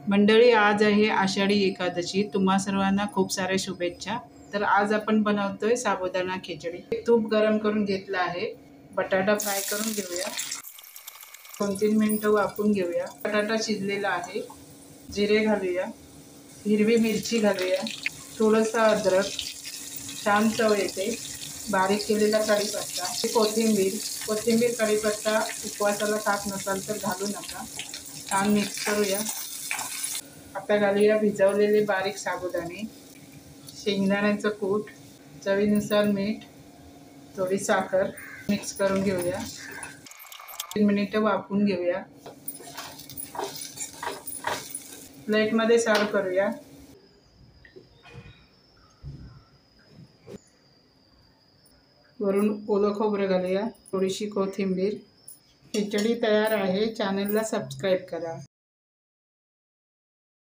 मंडळी, आज आहे आषाढी एकादशी। तुम्हा सर्वांना खूप साऱ्या शुभेच्छा। तर आज आपण बनवतोय साबुदाणा खिचडी। तूप गरम करून घेतलं आहे। बटाटा फ्राय करून घेऊया। 2-3 मिनिटं वाफवून घेऊया। बटाटा शिजलेला आहे। जिरे घालूया, हिरवी मिरची घालूया, थोडंसं अद्रक, छान चव येते। बारीक केलेला कढीपत्ता, कोथिंबीर कढीपत्ता उपवासाला खात नसाल तर घालू नका। छान मिक्स करूया। आता घालूया भिजवलेले बारीक साबुदाणे, शेंगदाण्याचं कूट, चवीनुसार मीठ, थोडी साखर मिक्स करून घेऊया। 3 मिनिटं वाफवून घेऊया। प्लेटमध्ये सर्व करूया। वरून ओलं खोबरं घालूया, थोडीशी कोथिंबीर। खिचडी तयार आहे। चॅनलला सबस्क्राईब करा।